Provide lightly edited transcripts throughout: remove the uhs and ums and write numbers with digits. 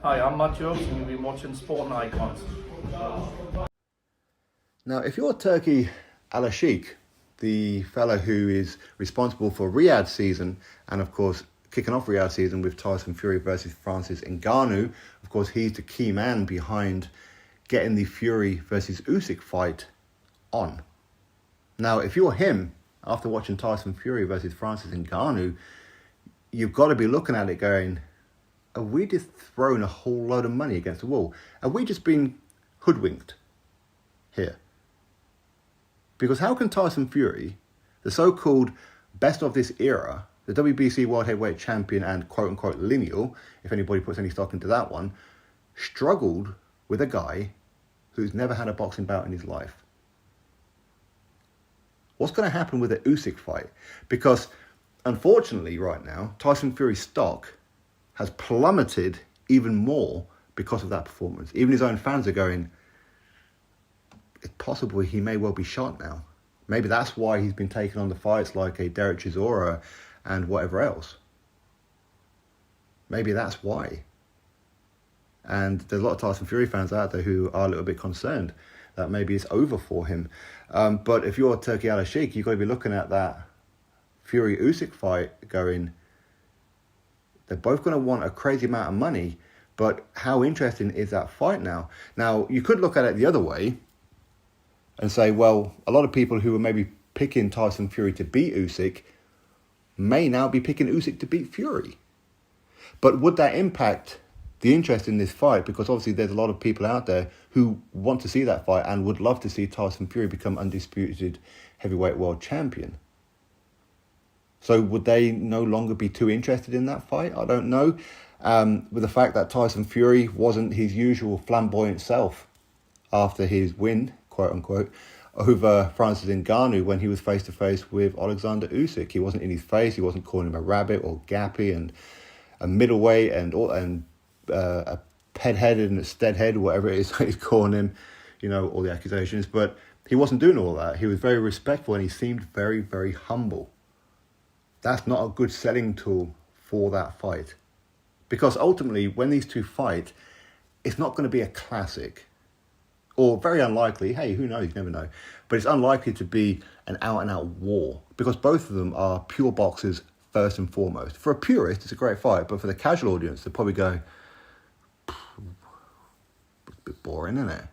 Hi, I'm Matt Jones, and you've been watching Sport and Icons. Now, if you're Turki Alalshikh, the fellow who is responsible for Riyadh season, and of course kicking off Riyadh season with Tyson Fury versus Francis Ngannou, of course he's the key man behind getting the Fury versus Usyk fight on. Now, if you're him, after watching Tyson Fury versus Francis Ngannou, you've got to be looking at it going, are we just throwing a whole load of money against the wall? Have we just been hoodwinked here? Because how can Tyson Fury, the so-called best of this era, the WBC World Heavyweight Champion and quote-unquote lineal, if anybody puts any stock into that one, struggled with a guy who's never had a boxing bout in his life? What's going to happen with the Usyk fight? Because unfortunately right now, Tyson Fury's stock has plummeted even more because of that performance. Even his own fans are going, it's possible he may well be shot now. Maybe that's why he's been taking on the fights like a Derek Chisora and whatever else. Maybe that's why. And there's a lot of Tyson Fury fans out there who are a little bit concerned that maybe it's over for him. But if you're Turki Alalshikh, you've got to be looking at that Fury-Usyk fight going, they're both going to want a crazy amount of money, but how interesting is that fight now? Now, you could look at it the other way and say, well, a lot of people who were maybe picking Tyson Fury to beat Usyk may now be picking Usyk to beat Fury. But would that impact the interest in this fight? Because obviously there's a lot of people out there who want to see that fight and would love to see Tyson Fury become undisputed heavyweight world champion. So would they no longer be too interested in that fight? I don't know. With the fact that Tyson Fury wasn't his usual flamboyant self after his win, quote unquote, over Francis Ngannou when he was face to face with Oleksandr Usyk. He wasn't in his face. He wasn't calling him a rabbit or gappy and a middleweight and a ped-headed and a stead-head, whatever it is that he's calling him, you know, all the accusations. But he wasn't doing all that. He was very respectful and he seemed very, very humble. That's not a good selling tool for that fight. Because ultimately, when these two fight, it's not going to be a classic. Or very unlikely, hey, who knows, you never know. But it's unlikely to be an out-and-out war. Because both of them are pure boxers first and foremost. For a purist, it's a great fight. But for the casual audience, they'll probably go, it's a bit boring, isn't it?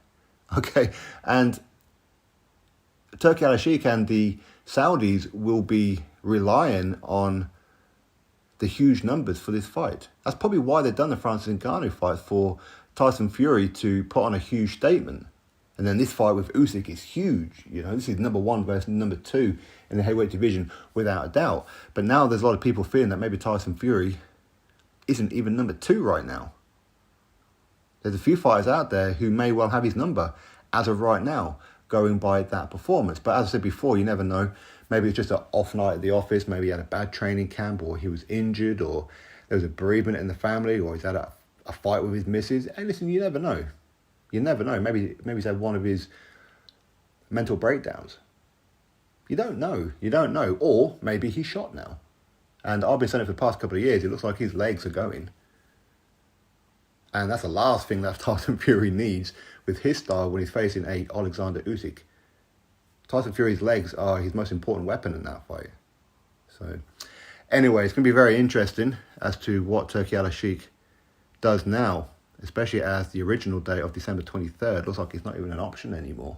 Okay, and Turki Alalshikh and the Saudis will be relying on the huge numbers for this fight. That's probably why they've done the Francis Ngannou fight, for Tyson Fury to put on a huge statement. And then this fight with Usyk is huge. You know, this is number one versus number two in the heavyweight division without a doubt. But now there's a lot of people feeling that maybe Tyson Fury isn't even number two right now. There's a few fighters out there who may well have his number as of right now, going by that performance. But as I said before, you never know. Maybe it's just an off night at the office. Maybe he had a bad training camp, or he was injured, or there was a bereavement in the family, or he's had a fight with his missus. Hey, listen, you never know. You never know. Maybe he's had one of his mental breakdowns. You don't know. You don't know. Or maybe he's shot now. And I've been saying it for the past couple of years, it looks like his legs are going. And that's the last thing that Tyson Fury needs with his style when he's facing a Oleksandr Usyk. Tyson Fury's legs are his most important weapon in that fight. So, anyway, it's going to be very interesting as to what Turki Alalshikh does now, especially as the original date of December 23rd looks like it's not even an option anymore.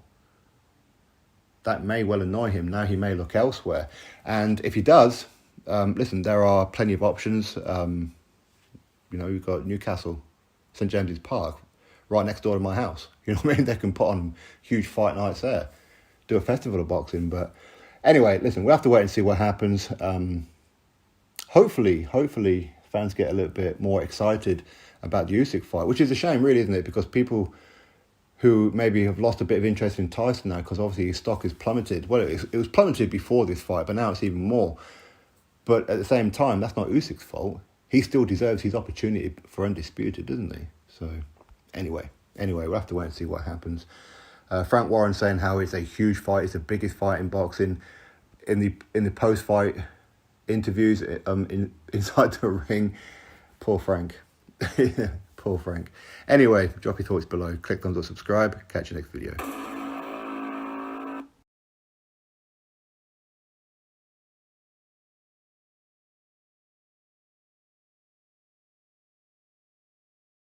That may well annoy him. Now he may look elsewhere. And if he does, listen, there are plenty of options. You know, you've got Newcastle, St James's Park, right next door to my house. You know what I mean? They can put on huge fight nights there, do a festival of boxing. But anyway, listen, we'll have to wait and see what happens. Hopefully fans get a little bit more excited about the Usyk fight, which is a shame, really, isn't it? Because people who maybe have lost a bit of interest in Tyson now, because obviously his stock is plummeted. Well, it was plummeted before this fight, but now it's even more. But at the same time, that's not Usyk's fault. He still deserves his opportunity for undisputed, doesn't he? So anyway, we'll have to wait and see what happens. Frank Warren saying how it's a huge fight, it's the biggest fight in boxing. In the post-fight interviews inside the ring, poor Frank. Poor Frank. Anyway, drop your thoughts below. Click thumbs up, subscribe. Catch you next video.